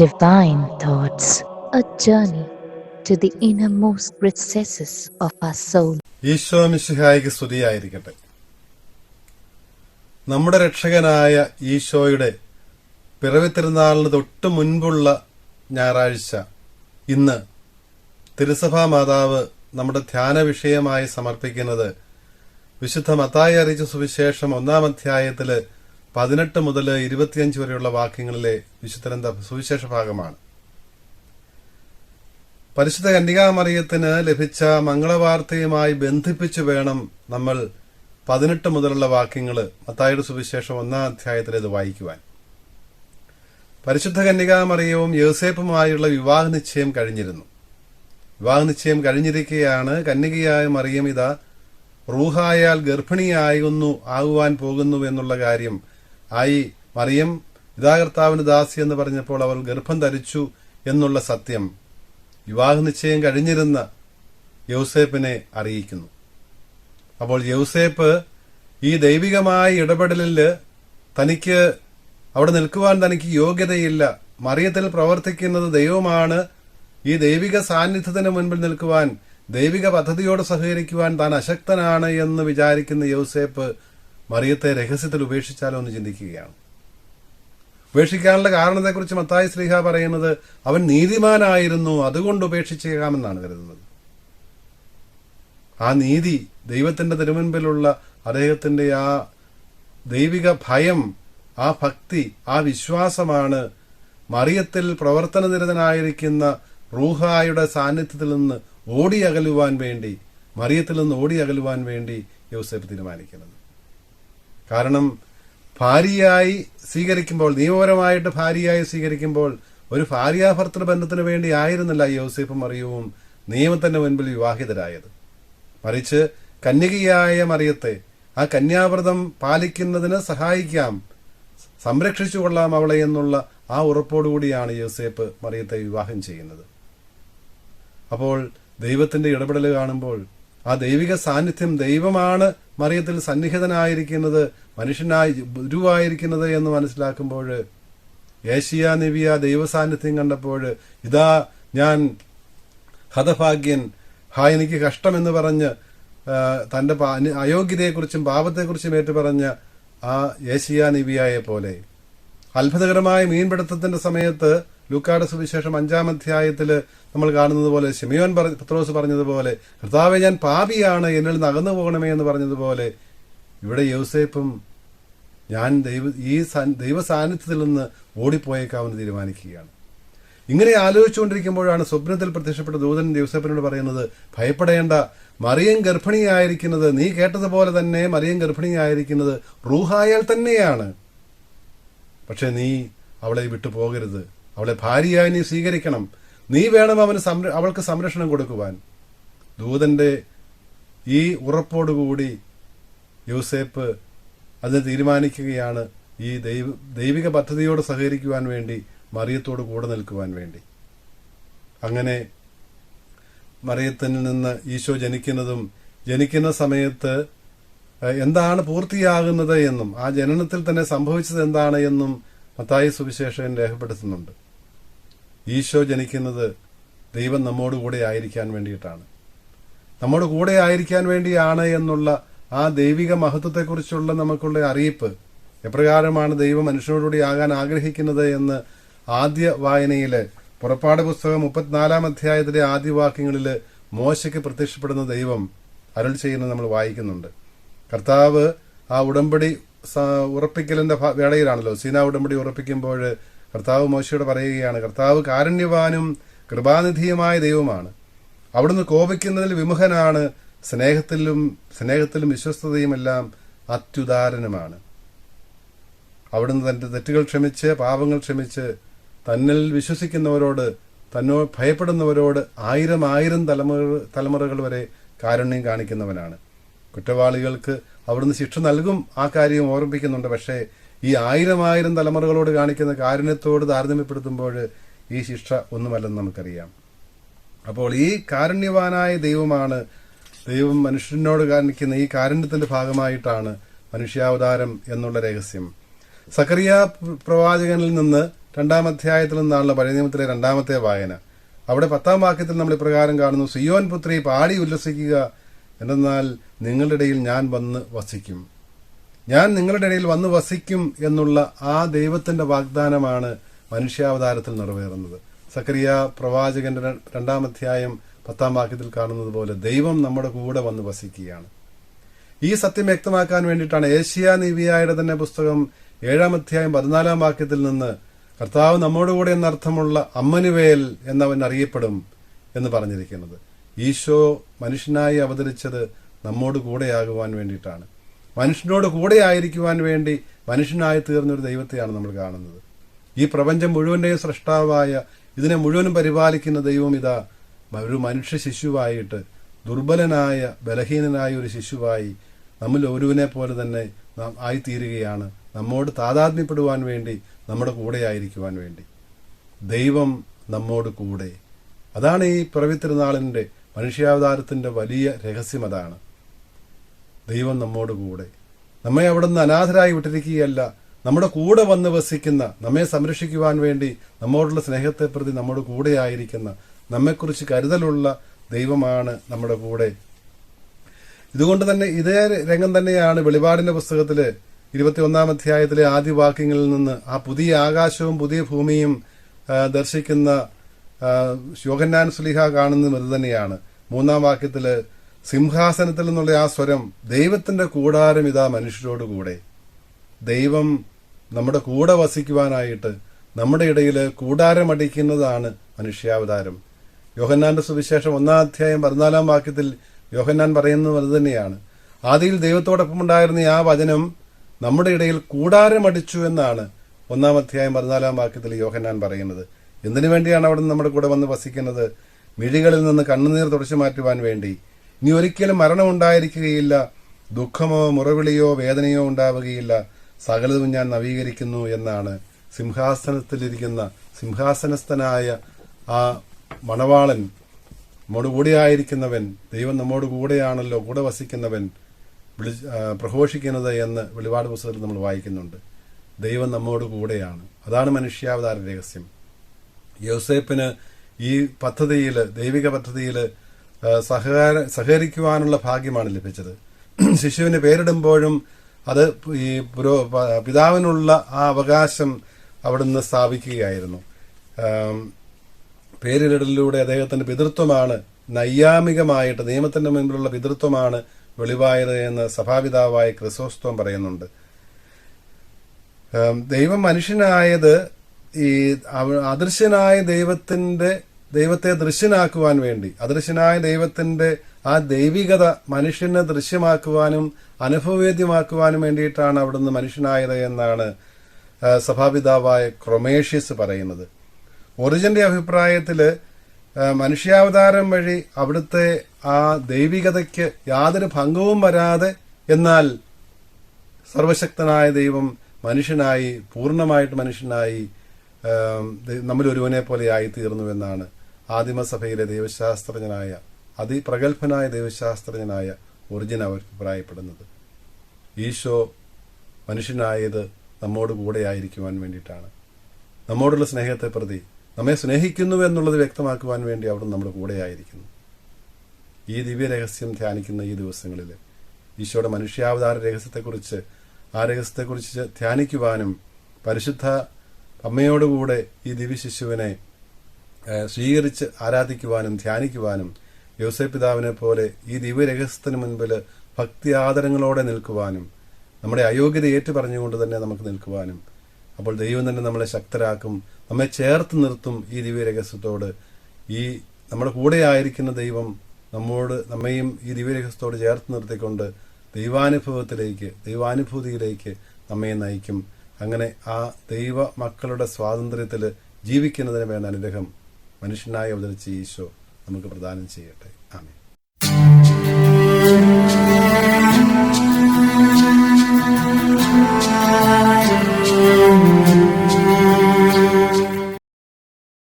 Divine Thoughts, a journey to the innermost recesses of our soul. Isho മിശിഹായ്ക്ക് സ്തുതിയായിരിക്കട്ടെ. നമ്മുടെ രക്ഷകനായ ഈശോയുടെ പിറവി തിരുനാളിന് തൊട്ട് മുൻപുള്ള ഞായറാഴ്ച ഇന്ന് തിരുസഭാ മാതാവ് നമ്മുടെ ധ്യാന വിഷയമായി സമർപ്പിക്കുന്നത് വിശുദ്ധ മത്തായി അറിയിച്ച സുവിശേഷം 1-ാം അധ്യായത്തില് 18 മുതൽ 25 വരെയുള്ള വാക്യങ്ങളിലെ വിശുദ്ധ സുവിശേഷ ഭാഗമാണ്. പരിശുദ്ധ കന്യകാമറിയത്തിന് ലഭിച്ച മംഗളവാർത്തയുമായി ബന്ധിപ്പിച്ചു വേണം നമ്മൾ 18 മുതലുള്ള വാക്യങ്ങൾ മത്തായിയുടെ സുവിശേഷം 1-ാം അധ്യായത്തിൽ ഇത് വായിക്കുവാൻ. പരിശുദ്ധ കന്യകാമറിയവും യോസേപ്പുമായുള്ള വിവാഹ നിശ്ചയം കഴിഞ്ഞിരുന്നു. വിവാഹ നിശ്ചയം കഴിഞ്ഞിരിക്കെയാണ് കന്യകയായ മറിയം ഇതാ റൂഹായാൽ ഗർഭിണിയാകുവാൻ പോകുന്നു എന്നുള്ള കാര്യം മറിയം ഇതാ കർത്താവിന് ദാസി എന്ന് പറഞ്ഞപ്പോൾ അവൾ ഗർഭം ധരിച്ചു എന്നുള്ള സത്യം വിവാഹ നിശ്ചയം കഴിഞ്ഞിരുന്ന യൗസേപ്പിനെ അറിയിക്കുന്നു. അപ്പോൾ യൗസേപ്പ് ഈ ദൈവികമായ ഇടപെടലില് തനിക്ക് അവിടെ നിൽക്കുവാൻ തനിക്ക് യോഗ്യതയില്ല, മറിയത്തിൽ പ്രവർത്തിക്കുന്നത് ദൈവമാണ്, ഈ ദൈവിക സാന്നിധ്യത്തിന് മുൻപിൽ നിൽക്കുവാൻ, ദൈവിക പദ്ധതിയോട് സഹകരിക്കുവാൻ താൻ അശക്തനാണ് എന്ന് വിചാരിക്കുന്ന യൗസേപ്പ് മറിയത്തെ രഹസ്യത്തിൽ ഉപേക്ഷിച്ചാലോ എന്ന് ചിന്തിക്കുകയാണ്. ഉപേക്ഷിക്കാനുള്ള കാരണത്തെക്കുറിച്ച് മത്തായി ശ്ലീഹ പറയുന്നത് അവൻ നീതിമാനായിരുന്നു, അതുകൊണ്ട് ഉപേക്ഷിച്ചേക്കാമെന്നാണ് കരുതുന്നത്. ആ നീതി, ദൈവത്തിന്റെ തിരുമുൻപിലുള്ള അദ്ദേഹത്തിന്റെ ആ ദൈവിക ഭയം, ആ ഭക്തി, ആ വിശ്വാസമാണ് മറിയത്തിൽ പ്രവർത്തനനിരതനായിരിക്കുന്ന റൂഹായുടെ സാന്നിധ്യത്തിൽ നിന്ന് മറിയത്തിൽ നിന്ന് ഓടിയകലുവാൻ വേണ്ടി യൗസേപ്പ് തീരുമാനിക്കുന്നത്. കാരണം ഭാര്യയായി സ്വീകരിക്കുമ്പോൾ, നിയമപരമായിട്ട് ഭാര്യയായി സ്വീകരിക്കുമ്പോൾ ഒരു ഭാര്യാഭർത്തൃ ബന്ധത്തിന് വേണ്ടി ആയിരുന്നില്ല യൗസേപ്പും മറിയവും നിയമത്തിന്റെ മുൻപിൽ വിവാഹിതരായത്. മറിച്ച് കന്യകയായ മറിയത്തെ ആ കന്യാവ്രതം പാലിക്കുന്നതിന് സഹായിക്കാം, സംരക്ഷിച്ചുകൊള്ളാം അവളെ എന്നുള്ള ആ ഉറപ്പോടുകൂടിയാണ് യൗസേപ്പ് മറിയത്തെ വിവാഹം ചെയ്യുന്നത്. അപ്പോൾ ദൈവത്തിന്റെ ഇടപെടൽ കാണുമ്പോൾ, ആ ദൈവിക സാന്നിധ്യം, ദൈവമാണ് മറിയത്തിൽ സന്നിഹിതനായിരിക്കുന്നത്, മനുഷ്യനായി ഗുരുവായിരിക്കുന്നത് എന്ന് മനസ്സിലാക്കുമ്പോൾ, ഏഷ്യ നബിയ ദൈവ സാന്നിധ്യം കണ്ടപ്പോൾ ഇതാ ഞാൻ ഹതഭാഗ്യൻ, എനിക്ക് കഷ്ടമെന്ന് പറഞ്ഞ് തന്റെ അയോഗ്യതയെക്കുറിച്ചും പാപത്തെക്കുറിച്ചും ഏറ്റുപറഞ്ഞ ആ ഏഷ്യ നബിയായെ പോലെ അത്ഭുതകരമായ മീൻപിടുത്തത്തിന്റെ സമയത്ത് ലൂക്കായുടെ സുവിശേഷം 5-ാം അധ്യായത്തിൽ നമ്മൾ കാണുന്നത് പോലെ ശിമയോൻ പത്രോസ് പറഞ്ഞതുപോലെ, കർത്താവേ ഞാൻ പാപിയാണ്, എന്നിൽ നിന്ന് അകന്നു പോകണമേ എന്ന് പറഞ്ഞതുപോലെ ഇവിടെ യൗസേപ്പും ഞാൻ ദൈവ സാന്നിധ്യത്തിൽ നിന്ന് ഓടിപ്പോയേക്കാമെന്ന് തീരുമാനിക്കുകയാണ്. ഇങ്ങനെ ആലോചിച്ചുകൊണ്ടിരിക്കുമ്പോഴാണ് സ്വപ്നത്തിൽ പ്രത്യക്ഷപ്പെട്ട ദൂതൻ യൗസേപ്പിനോട് പറയുന്നത്, ഭയപ്പെടേണ്ട, മറിയം ഗർഭിണിയായിരിക്കുന്നത്, നീ കേട്ടതുപോലെ തന്നെ മറിയം ഗർഭിണിയായിരിക്കുന്നത് റൂഹായാൽ തന്നെയാണ്. പക്ഷെ നീ അവളെ വിട്ടു പോകരുത്, അവളെ ഭാര്യയായി നീ സ്വീകരിക്കണം, നീ വേണം അവൾക്ക് സംരക്ഷണം കൊടുക്കുവാൻ. ദൂതന്റെ ഈ ഉറപ്പോടുകൂടി യൗസേപ്പ് അതിന് തീരുമാനിക്കുകയാണ്, ഈ ദൈവിക പദ്ധതിയോട് സഹകരിക്കുവാൻ വേണ്ടി, മറിയത്തോട് കൂടെ നിൽക്കുവാൻ വേണ്ടി. അങ്ങനെ മറിയത്തിൽ നിന്ന് ഈശോ ജനിക്കുന്ന സമയത്ത് എന്താണ് പൂർത്തിയാകുന്നത് എന്നും ആ ജനനത്തിൽ തന്നെ സംഭവിച്ചത് എന്താണ് എന്നും മത്തായി സുവിശേഷൻ രേഖപ്പെടുത്തുന്നുണ്ട്. ഈശോ ജനിക്കുന്നത് ദൈവം നമ്മോട് കൂടെ ആയിരിക്കാൻ വേണ്ടിയിട്ടാണ്, നമ്മോട് കൂടെ ആയിരിക്കാൻ വേണ്ടിയാണ് എന്നുള്ള ആ ദൈവിക മഹത്വത്തെക്കുറിച്ചുള്ള നമുക്കുള്ള അറിയിപ്പ്, എപ്രകാരമാണ് ദൈവം മനുഷ്യനോടുകൂടി ആകാൻ ആഗ്രഹിക്കുന്നത് എന്ന് ആദ്യ വായനയില് പുറപ്പാട് പുസ്തകം 34-ാം അധ്യായത്തിലെ ആദ്യ വാക്യങ്ങളിൽ മോശയ്ക്ക് പ്രത്യക്ഷപ്പെടുന്ന ദൈവം അരുൾ ചെയ്യുന്നത് നമ്മൾ വായിക്കുന്നുണ്ട്. കർത്താവ് ആ ഉടമ്പടി ഉറപ്പിക്കലിന്റെ വേളയിലാണല്ലോ, സീനാ ഉടമ്പടി ഉറപ്പിക്കുമ്പോൾ കർത്താവ് മോശയോട് പറയുകയാണ്, കർത്താവ് കാരുണ്യവാനും കൃപാനിധിയുമായ ദൈവമാണ്, അവിടുന്ന് കോപിക്കുന്നതിൽ വിമുഖനാണ്, സ്നേഹത്തിലും വിശ്വസ്തതയുമെല്ലാം അത്യുദാരനുമാണ്. അവിടുന്ന് തന്റെ തെറ്റുകൾ ക്ഷമിച്ച്, പാപങ്ങൾ ക്ഷമിച്ച്, തന്നിൽ വിശ്വസിക്കുന്നവരോട്, തന്നോട് ഭയപ്പെടുന്നവരോട് 1000 തലമുറകൾ വരെ കാരുണ്യം കാണിക്കുന്നവനാണ്. കുറ്റവാളികൾക്ക് അവിടുന്ന് ശിക്ഷ നൽകും, ആ കാര്യം ഓർമ്മിപ്പിക്കുന്നുണ്ട്. പക്ഷേ ഈ 1000 തലമുറകളോട് കാണിക്കുന്ന കാരുണ്യത്തോട് താരതമ്യപ്പെടുത്തുമ്പോൾ ഈ ശിക്ഷ ഒന്നുമല്ലെന്ന് നമുക്കറിയാം. അപ്പോൾ ഈ കാരുണ്യവാനായ ദൈവമാണ്, ദൈവം മനുഷ്യനോട് കാണിക്കുന്ന ഈ കാരുണ്യത്തിന്റെ ഭാഗമായിട്ടാണ് മനുഷ്യാവതാരം എന്നുള്ള രഹസ്യം. സക്കറിയ പ്രവാചകനിൽ നിന്ന് 2-ാം അധ്യായത്തിൽ നിന്നാണല്ലോ പഴയ നിയമത്തിലെ 2-ാമത്തെ വായന. അവിടെ 10-ാം വാക്യത്തിൽ നമ്മൾ ഇപ്രകാരം കാണുന്നു: സിയോൻ പുത്രി പാടി ഉല്ലസിക്കുക, എന്തെന്നാൽ നിങ്ങളുടെ ഇടയിൽ ഞാൻ വന്ന് വസിക്കും. ഞാൻ നിങ്ങളുടെ ഇടയിൽ വന്ന് വസിക്കും എന്നുള്ള ആ ദൈവത്തിന്റെ വാഗ്ദാനമാണ് മനുഷ്യാവതാരത്തിൽ നിറവേറുന്നത്. സക്കറിയ പ്രവാചകന്റെ 2-ാം അധ്യായം 10-ാം വാക്യത്തിൽ കാണുന്നത് പോലെ ദൈവം നമ്മുടെ കൂടെ വന്ന് വസിക്കുകയാണ്. ഈ സത്യം വ്യക്തമാക്കാൻ വേണ്ടിയിട്ടാണ് ഏഷ്യാ നീവിയായുടെ തന്നെ പുസ്തകം 7-ാം അധ്യായം 14-ാം വാക്യത്തിൽ നിന്ന് കർത്താവ് നമ്മോട് കൂടെ എന്നർത്ഥമുള്ള അമ്മനുവേൽ എന്നവൻ അറിയപ്പെടും എന്ന് പറഞ്ഞിരിക്കുന്നത്. ഈശോ മനുഷ്യനായി അവതരിച്ചത് നമ്മോട് കൂടെയാകുവാൻ വേണ്ടിയിട്ടാണ്. മനുഷ്യനോട് കൂടെ ആയിരിക്കുവാൻ വേണ്ടി മനുഷ്യനായി തീർന്നൊരു ദൈവത്തെയാണ് നമ്മൾ കാണുന്നത്. ഈ പ്രപഞ്ചം മുഴുവന്റെയും സൃഷ്ടാവായ, ഇതിനെ മുഴുവനും പരിപാലിക്കുന്ന ദൈവം ഇതാ ഒരു മനുഷ്യ ശിശുവായിട്ട്, ദുർബലനായ ബലഹീനനായ ഒരു ശിശുവായി നമ്മൾ ഒരുവനെ പോലെ തന്നെ നാം ആയിത്തീരുകയാണ്, നമ്മോട് താതാത്മ്യപ്പെടുവാൻ വേണ്ടി, നമ്മുടെ കൂടെ ആയിരിക്കുവാൻ വേണ്ടി. ദൈവം നമ്മോട് കൂടെ. അതാണ് ഈ പിറവി തിരുനാളിന്റെ മനുഷ്യാവതാരത്തിന്റെ വലിയ രഹസ്യം. അതാണ് ദൈവം നമ്മോട് കൂടെ. നമ്മെ അവിടുന്ന് അനാഥരായി വിട്ടിരിക്കുകയല്ല, നമ്മുടെ കൂടെ വന്ന് വസിക്കുന്ന, നമ്മെ സംരക്ഷിക്കുവാൻ വേണ്ടി, നമ്മോടുള്ള സ്നേഹത്തെ പ്രതി നമ്മുടെ കൂടെ ആയിരിക്കുന്ന, നമ്മെക്കുറിച്ച് കരുതലുള്ള ദൈവമാണ് നമ്മുടെ കൂടെ. ഇതുകൊണ്ട് തന്നെ ഇതേ രംഗം തന്നെയാണ് വെളിപാടിന്റെ പുസ്തകത്തില് 21-ാം അധ്യായത്തിലെ ആദ്യ വാക്യങ്ങളിൽ നിന്ന് ആ പുതിയ ആകാശവും പുതിയ ഭൂമിയും ദർശിക്കുന്ന യോഹന്നാൻ ശ്ലീഹ കാണുന്നതും ഇത് തന്നെയാണ്. 3-ാം വാക്യത്തില് സിംഹാസനത്തിൽ നിന്നുള്ള ആ സ്വരം, ദൈവത്തിന്റെ കൂടാരം ഇതാ മനുഷ്യരോട് കൂടെ. ദൈവം നമ്മുടെ കൂടെ വസിക്കുവാനായിട്ട് നമ്മുടെ ഇടയിൽ കൂടാരമടിക്കുന്നതാണ് മനുഷ്യാവതാരം. യോഹന്നാന്റെ സുവിശേഷം 1-ാം അധ്യായം 14-ാം വാക്യത്തിൽ യോഹന്നാൻ പറയുന്നത് അത് തന്നെയാണ്. ആദിയിൽ ദൈവത്തോടൊപ്പം ഉണ്ടായിരുന്ന ആ വചനം നമ്മുടെ ഇടയിൽ കൂടാരമടിച്ചു എന്നാണ് 1-ാം അധ്യായം 14-ാം വാക്യത്തിൽ യോഹന്നാൻ പറയുന്നത്. എന്തിനു വേണ്ടിയാണ് അവിടെ നിന്ന് നമ്മുടെ കൂടെ വന്ന് വസിക്കുന്നത്? മിഴികളിൽ നിന്ന് കണ്ണുനീർ തുടച്ചു മാറ്റുവാൻ വേണ്ടി. ഇനി ഒരിക്കലും മരണം ഉണ്ടായിരിക്കുകയില്ല, ദുഃഖമോ മുറവിളിയോ വേദനയോ ഉണ്ടാവുകയില്ല, സകലതും ഞാൻ നവീകരിക്കുന്നു എന്നാണ് സിംഹാസനത്തിലിരിക്കുന്ന സിംഹാസനസ്ഥനായ ആ മണവാളൻ, നമ്മോട് കൂടെയായിരിക്കുന്നവൻ, ദൈവം നമ്മോട് കൂടെയാണല്ലോ, കൂടെ വസിക്കുന്നവൻ പ്രഘോഷിക്കുന്നത് എന്ന് വെളിപാട് പുസ്തകത്തിൽ നമ്മൾ വായിക്കുന്നുണ്ട്. ദൈവം നമ്മോട് കൂടെയാണ്. അതാണ് മനുഷ്യാവതാര രഹസ്യം. യോസേപ്പിന് ഈ പദ്ധതിയിൽ, ദൈവിക പദ്ധതിയിൽ സഹകരിക്കുവാനുള്ള ഭാഗ്യമാണ് ലഭിച്ചത്. ശിശുവിന് പേരിടുമ്പോഴും അത് ഈ പിതാവിനുള്ള ആ അവകാശം അവിടുന്ന് സ്ഥാപിക്കുകയായിരുന്നു. പേരിടലിലൂടെ അദ്ദേഹത്തിന്റെ പിതൃത്വമാണ്, നൈയാമികമായിട്ട് നിയമത്തിന്റെ മുൻപിലുള്ള പിതൃത്വമാണ് വെളിവായത് എന്ന് സഭാപിതാവായ ക്രിസോസ്തോം പറയുന്നുണ്ട്. ദൈവം മനുഷ്യനായത് ഈ അദൃശ്യനായ ദൈവത്തെ ദൃശ്യനാക്കുവാൻ വേണ്ടി, അദൃശ്യനായ ദൈവത്തിന്റെ ആ ദൈവികത മനുഷ്യനെ ദൃശ്യമാക്കുവാനും അനുഭവവേദ്യമാക്കുവാനും വേണ്ടിയിട്ടാണ് അവിടുന്ന് മനുഷ്യനായത് എന്നാണ് സഭാപിതാവായ ക്രൊമേഷ്യസ് പറയുന്നത്. ഒറിജിന്റെ അഭിപ്രായത്തില് മനുഷ്യാവതാരം വഴി അവിടുത്തെ ആ ദൈവികതയ്ക്ക് യാതൊരു ഭംഗവും വരാതെ, എന്നാൽ സർവശക്തനായ ദൈവം മനുഷ്യനായി, പൂർണ്ണമായിട്ട് മനുഷ്യനായി നമ്മൾ ഒരുവനെ പോലെ ആയിത്തീർന്നുവെന്നാണ് ആദിമസഭയിലെ ദൈവശാസ്ത്രജ്ഞനായ, അതിപ്രഗത്ഭനായ ദൈവശാസ്ത്രജ്ഞനായ ഒറിജിൻ അഭിപ്രായപ്പെടുന്നത്. ഈശോ മനുഷ്യനായത് നമ്മോട് കൂടെ ആയിരിക്കുവാൻ വേണ്ടിയിട്ടാണ്. നമ്മോടുള്ള സ്നേഹത്തെ പ്രതി, നമ്മെ സ്നേഹിക്കുന്നു എന്നുള്ളത് വ്യക്തമാക്കുവാൻ വേണ്ടി അവിടുന്ന് നമ്മുടെ കൂടെ ആയിരിക്കുന്നു. ഈ ദിവ്യരഹസ്യം ധ്യാനിക്കുന്ന ഈ ദിവസങ്ങളിൽ ഈശോയുടെ മനുഷ്യാവതാര രഹസ്യത്തെക്കുറിച്ച്, ആ രഹസ്യത്തെക്കുറിച്ച് ധ്യാനിക്കുവാനും പരിശുദ്ധ അമ്മയോടുകൂടെ ഈ ദിവ്യശിശുവിനെ സ്വീകരിച്ച് ആരാധിക്കുവാനും ധ്യാനിക്കുവാനും, യോസേപ്പ് പിതാവിനെ പോലെ ഈ ദിവ്യരഹസ്യത്തിന് മുൻപിൽ ഭക്തി ആദരങ്ങളോടെ നിൽക്കുവാനും, നമ്മുടെ അയോഗ്യത ഏറ്റു പറഞ്ഞുകൊണ്ട് തന്നെ നമുക്ക് നിൽക്കുവാനും, അപ്പോൾ ദൈവം തന്നെ നമ്മളെ ശക്തരാക്കും, നമ്മെ ചേർത്ത് നിർത്തും ഈ ദിവ്യരഹസ്യത്തോട്. ഈ നമ്മുടെ കൂടെ ആയിരിക്കുന്ന ദൈവം നമ്മെയും ഈ ദിവ്യരഹസ്യത്തോട് ചേർത്ത് നിർത്തിക്കൊണ്ട് ദൈവാനുഭൂതിയിലേക്ക് നമ്മെ നയിക്കും. അങ്ങനെ ആ ദൈവ മക്കളുടെ സ്വാതന്ത്ര്യത്തിൽ ജീവിക്കുന്നതിന് വേണ്ട അനുഗ്രഹം മനുഷ്യനായി അവതരിച്ച ഈശോ നമുക്ക് പ്രദാനം ചെയ്യട്ടെ. ആമേൻ.